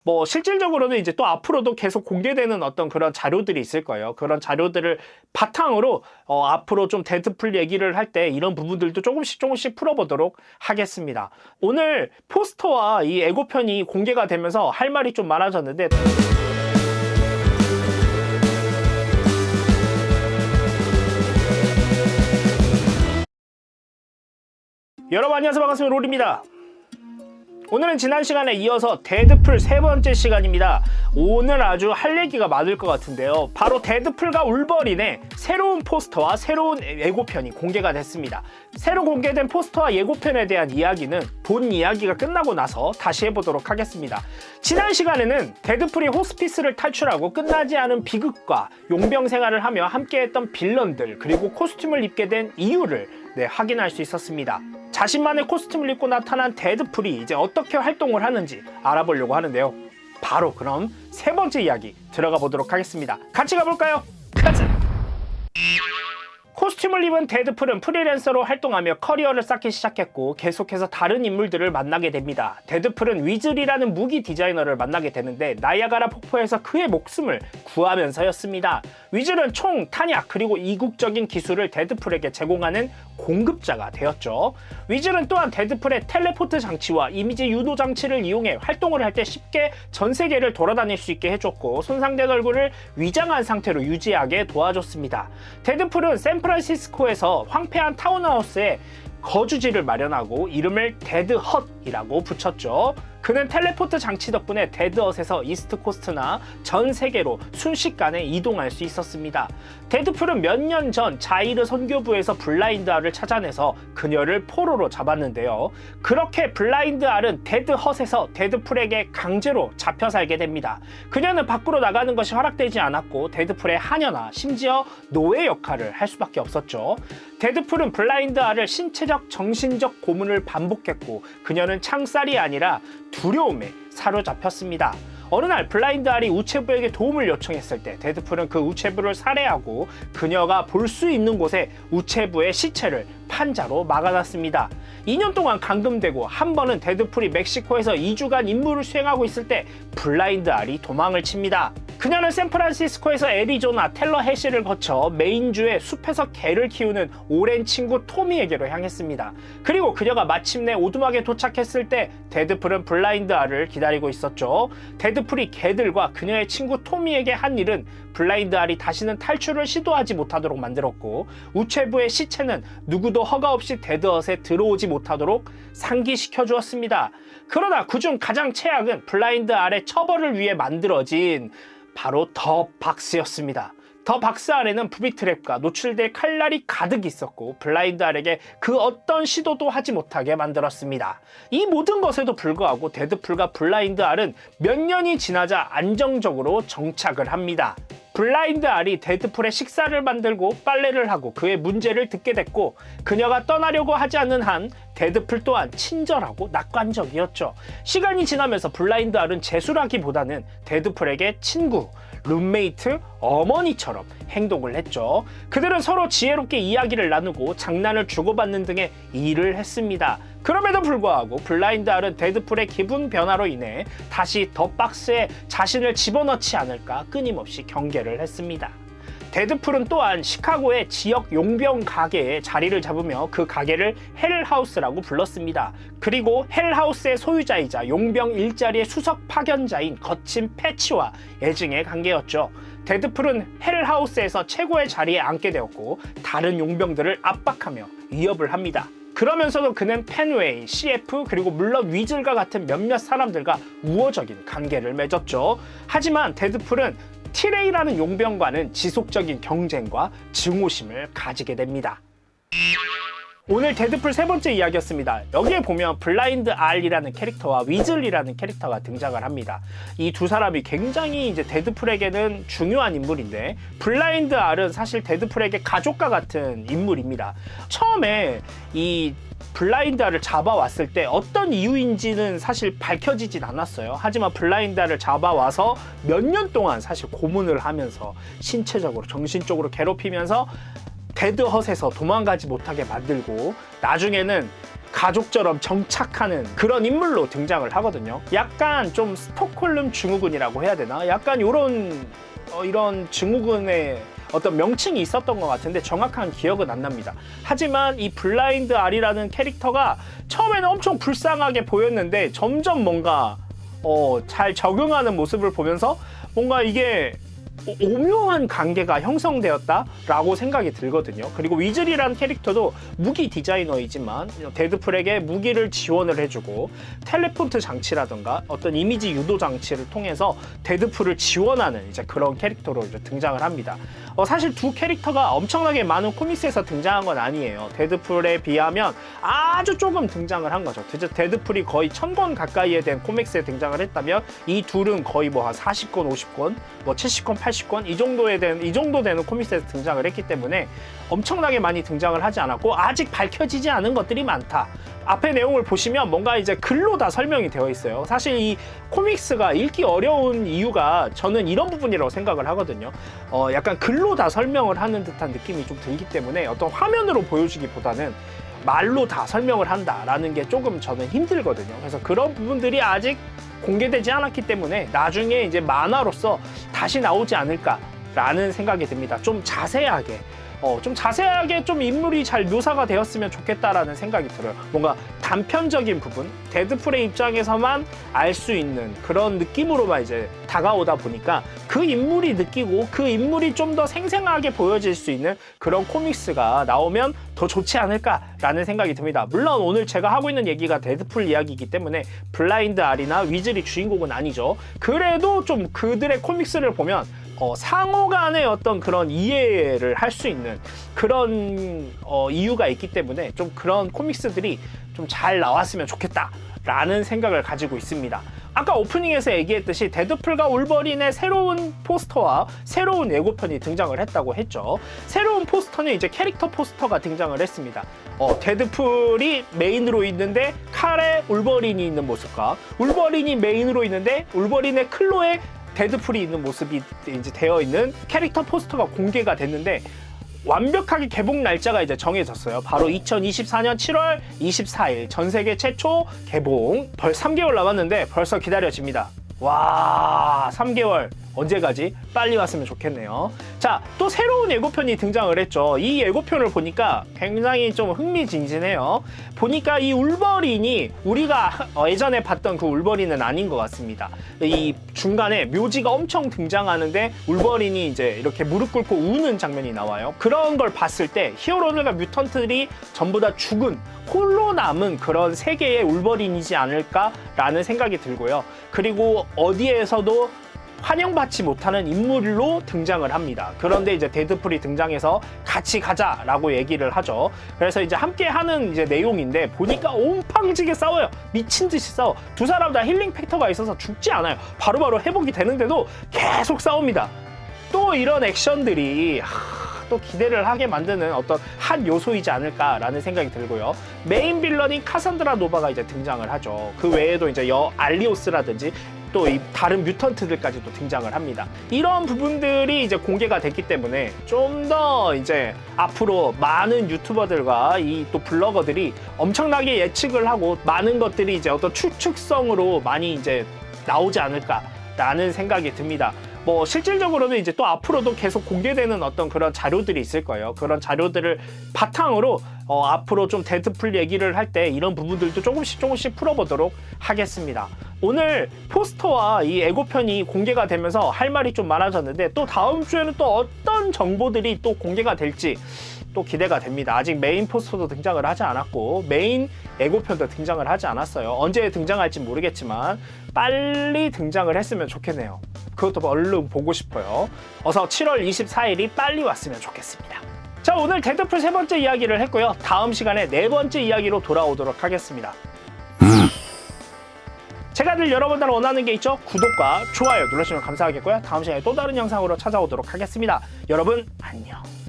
뭐 실질적으로는 이제 또 앞으로도 계속 공개되는 어떤 그런 자료들이 있을 거예요. 그런 자료들을 바탕으로 앞으로 좀 데드풀 얘기를 할 때 이런 부분들도 조금씩 풀어보도록 하겠습니다. 오늘 포스터와 이 예고편이 공개가 되면서 할 말이 좀 많아졌는데 여러분 안녕하세요, 반갑습니다. 롤입니다. 오늘은 지난 시간에 이어서 데드풀 세 번째 시간입니다. 오늘 아주 할 얘기가 많을 것 같은데요. 바로 데드풀과 울버린의 새로운 포스터와 새로운 예고편이 공개가 됐습니다. 새로 공개된 포스터와 예고편에 대한 이야기는 본 이야기가 끝나고 나서 다시 해보도록 하겠습니다. 지난 시간에는 데드풀이 호스피스를 탈출하고 끝나지 않은 비극과 용병 생활을 하며 함께했던 빌런들, 그리고 코스튬을 입게 된 이유를 확인할 수 있었습니다. 자신만의 코스튬을 입고 나타난 데드풀이 이제 어떻게 활동을 하는지 알아보려고 하는데요. 바로 그럼 세 번째 이야기 들어가 보도록 하겠습니다. 같이 가볼까요? 가자! 코스튬을 입은 데드풀은 프리랜서로 활동하며 커리어를 쌓기 시작했고 계속해서 다른 인물들을 만나게 됩니다. 데드풀은 위즐이라는 무기 디자이너를 만나게 되는데 나이아가라 폭포에서 그의 목숨을 구하면서였습니다. 위즐은 총, 탄약, 그리고 이국적인 기술을 데드풀에게 제공하는 공급자가 되었죠. 위즐은 또한 데드풀의 텔레포트 장치와 이미지 유도 장치를 이용해 활동을 할 때 쉽게 전 세계를 돌아다닐 수 있게 해줬고 손상된 얼굴을 위장한 상태로 유지하게 도와줬습니다. 데드풀은 샌프란시스코에서 황폐한 타운하우스에 거주지를 마련하고 이름을 데드헛이라고 붙였죠. 그는 텔레포트 장치 덕분에 데드헛에서 이스트코스트나 전 세계로 순식간에 이동할 수 있었습니다. 데드풀은 몇 년 전 자이르 선교부에서 블라인드알을 찾아내서 그녀를 포로로 잡았는데요. 그렇게 블라인드알은 데드헛에서 데드풀에게 강제로 잡혀 살게 됩니다. 그녀는 밖으로 나가는 것이 허락되지 않았고 데드풀의 하녀나 심지어 노예 역할을 할 수밖에 없었죠. 데드풀은 블라인드알을 신체적, 정신적 고문을 반복했고 그녀는 창살이 아니라 두려움에 사로잡혔습니다. 어느 날 블라인드알이 우체부에게 도움을 요청했을 때 데드풀은 그 우체부를 살해하고 그녀가 볼 수 있는 곳에 우체부의 시체를 판자로 막아놨습니다. 2년 동안 감금되고 한 번은 데드풀이 멕시코에서 2주간 임무를 수행하고 있을 때 블라인드알이 도망을 칩니다. 그녀는 샌프란시스코에서 애리조나 텔러해시를 거쳐 메인주의 숲에서 개를 키우는 오랜 친구 토미에게로 향했습니다. 그리고 그녀가 마침내 오두막에 도착했을 때 데드풀은 블라인드알을 기다리고 있었죠. 데드풀이 개들과 그녀의 친구 토미에게 한 일은 블라인드알이 다시는 탈출을 시도하지 못하도록 만들었고 우체부의 시체는 누구도 허가 없이 데드헛에 들어오지 못하도록 상기시켜 주었습니다. 그러나 그중 가장 최악은 블라인드알의 처벌을 위해 만들어진 바로 더 박스였습니다. 더 박스 안에는 부비트랩과 노출될 칼날이 가득 있었고 블라인드알에게 그 어떤 시도도 하지 못하게 만들었습니다. 이 모든 것에도 불구하고 데드풀과 블라인드알은 몇 년이 지나자 안정적으로 정착을 합니다. 블라인드알이 데드풀의 식사를 만들고 빨래를 하고 그의 문제를 듣게 됐고 그녀가 떠나려고 하지 않는 한 데드풀 또한 친절하고 낙관적이었죠. 시간이 지나면서 블라인드알은 재수라기보다는 데드풀에게 친구, 룸메이트, 어머니처럼 행동을 했죠. 그들은 서로 지혜롭게 이야기를 나누고 장난을 주고받는 등의 일을 했습니다. 그럼에도 불구하고 블라인드알은 데드풀의 기분 변화로 인해 다시 더 박스에 자신을 집어넣지 않을까 끊임없이 경계를 했습니다. 데드풀은 또한 시카고의 지역 용병 가게에 자리를 잡으며 그 가게를 헬하우스라고 불렀습니다. 그리고 헬하우스의 소유자이자 용병 일자리의 수석 파견자인 거친 패치와 애증의 관계였죠. 데드풀은 헬하우스에서 최고의 자리에 앉게 되었고 다른 용병들을 압박하며 위협을 합니다. 그러면서도 그는 펜웨이, CF, 그리고 물론 위즐과 같은 몇몇 사람들과 우호적인 관계를 맺었죠. 하지만 데드풀은 티레이라는 용병과는 지속적인 경쟁과 증오심을 가지게 됩니다. 오늘 데드풀 세 번째 이야기였습니다. 여기에 보면 블라인드알이라는 캐릭터와 위즐이라는 캐릭터가 등장을 합니다. 이 두 사람이 굉장히 이제 데드풀에게는 중요한 인물인데 블라인드알은 사실 데드풀에게 가족과 같은 인물입니다. 처음에 이 블라인드알을 잡아왔을 때 어떤 이유인지는 사실 밝혀지진 않았어요. 하지만 블라인드알을 잡아와서 몇 년 동안 사실 고문을 하면서 신체적으로, 정신적으로 괴롭히면서 데드헛에서 도망가지 못하게 만들고 나중에는 가족처럼 정착하는 그런 인물로 등장을 하거든요. 약간 좀 스톡홀름 증후군이라고 해야 되나? 약간 이런 증후군의 어떤 명칭이 있었던 것 같은데 정확한 기억은 안 납니다. 하지만 이 블라인드 아리라는 캐릭터가 처음에는 엄청 불쌍하게 보였는데 점점 뭔가 잘 적응하는 모습을 보면서 뭔가 이게 오묘한 관계가 형성되었다라고 생각이 들거든요. 그리고 위즐이라는 캐릭터도 무기 디자이너이지만 데드풀에게 무기를 지원을 해주고 텔레폰트 장치라든가 어떤 이미지 유도 장치를 통해서 데드풀을 지원하는 이제 그런 캐릭터로 이제 등장을 합니다. 사실 두 캐릭터가 엄청나게 많은 코믹스에서 등장한 건 아니에요. 데드풀에 비하면 아주 조금 등장을 한 거죠. 데드풀이 거의 1000권 가까이에 된 코믹스에 등장을 했다면 이 둘은 거의 뭐 한 40권, 50권, 뭐 70권, 80권 이 정도 되는 코믹스에서 등장을 했기 때문에 엄청나게 많이 등장을 하지 않았고 아직 밝혀지지 않은 것들이 많다. 앞에 내용을 보시면 뭔가 이제 글로 다 설명이 되어 있어요. 사실 이 코믹스가 읽기 어려운 이유가 저는 이런 부분이라고 생각을 하거든요. 약간 글로 다 설명을 하는 듯한 느낌이 좀 들기 때문에 어떤 화면으로 보여주기보다는 말로 다 설명을 한다라는 게 조금 저는 힘들거든요. 그래서 그런 부분들이 아직 공개되지 않았기 때문에 나중에 이제 만화로서 다시 나오지 않을까라는 생각이 듭니다. 좀 자세하게 좀 인물이 잘 묘사가 되었으면 좋겠다라는 생각이 들어요. 뭔가 단편적인 부분, 데드풀의 입장에서만 알 수 있는 그런 느낌으로만 이제 다가오다 보니까 그 인물이 느끼고 그 인물이 좀 더 생생하게 보여질 수 있는 그런 코믹스가 나오면 더 좋지 않을까라는 생각이 듭니다. 물론 오늘 제가 하고 있는 얘기가 데드풀 이야기이기 때문에 블라인드 아리나 위즐이 주인공은 아니죠. 그래도 좀 그들의 코믹스를 보면 상호 간의 어떤 그런 이해를 할 수 있는 그런 이유가 있기 때문에 좀 그런 코믹스들이 좀 잘 나왔으면 좋겠다라는 생각을 가지고 있습니다. 아까 오프닝에서 얘기했듯이 데드풀과 울버린의 새로운 포스터와 새로운 예고편이 등장을 했다고 했죠. 새로운 포스터는 이제 캐릭터 포스터가 등장을 했습니다. 데드풀이 메인으로 있는데 칼에 울버린이 있는 모습과 울버린이 메인으로 있는데 울버린의 클로에 데드풀이 있는 모습이 이제 되어 있는 캐릭터 포스터가 공개가 됐는데 완벽하게 개봉 날짜가 이제 정해졌어요. 바로 2024년 7월 24일 전 세계 최초 개봉. 벌써 3개월 남았는데 벌써 기다려집니다. 와, 3개월 언제까지? 빨리 왔으면 좋겠네요. 자, 또 새로운 예고편이 등장을 했죠. 이 예고편을 보니까 굉장히 좀 흥미진진해요. 보니까 이 울버린이 우리가 예전에 봤던 그 울버린은 아닌 것 같습니다. 이 중간에 묘지가 엄청 등장하는데 울버린이 이제 이렇게 무릎 꿇고 우는 장면이 나와요. 그런 걸 봤을 때 히어로들과 뮤턴트들이 전부 다 죽은 홀로 남은 그런 세계의 울버린이지 않을까라는 생각이 들고요. 그리고 어디에서도 환영받지 못하는 인물로 등장을 합니다. 그런데 이제 데드풀이 등장해서 같이 가자라고 얘기를 하죠. 그래서 이제 함께 하는 이제 내용인데 보니까 온팡지게 싸워요. 미친 듯이 싸워. 두 사람 다 힐링 팩터가 있어서 죽지 않아요. 바로바로 회복이 되는데도 계속 싸웁니다. 또 이런 액션들이 또 기대를 하게 만드는 어떤 한 요소이지 않을까라는 생각이 들고요. 메인 빌런인 카산드라 노바가 이제 등장을 하죠. 그 외에도 이제 알리오스라든지 또 이 다른 뮤턴트들까지도 등장을 합니다. 이런 부분들이 이제 공개가 됐기 때문에 좀 더 이제 앞으로 많은 유튜버들과 이 또 블로거들이 엄청나게 예측을 하고 많은 것들이 이제 어떤 추측성으로 많이 이제 나오지 않을까라는 생각이 듭니다. 뭐 실질적으로는 이제 또 앞으로도 계속 공개되는 어떤 그런 자료들이 있을 거예요. 그런 자료들을 바탕으로 앞으로 좀 데드풀 얘기를 할 때 이런 부분들도 조금씩 풀어보도록 하겠습니다. 오늘 포스터와 이 예고편이 공개가 되면서 할 말이 좀 많아졌는데 또 다음 주에는 또 어떤 정보들이 또 공개가 될지 또 기대가 됩니다. 아직 메인 포스터도 등장을 하지 않았고 메인 예고편도 등장을 하지 않았어요. 언제 등장할지 모르겠지만 빨리 등장을 했으면 좋겠네요. 그것도 얼른 보고 싶어요. 어서 7월 24일이 빨리 왔으면 좋겠습니다. 자, 오늘 데드풀 세 번째 이야기를 했고요. 다음 시간에 네 번째 이야기로 돌아오도록 하겠습니다. 제가 늘 여러분들 원하는 게 있죠? 구독과 좋아요 눌러주시면 감사하겠고요. 다음 시간에 또 다른 영상으로 찾아오도록 하겠습니다. 여러분 안녕.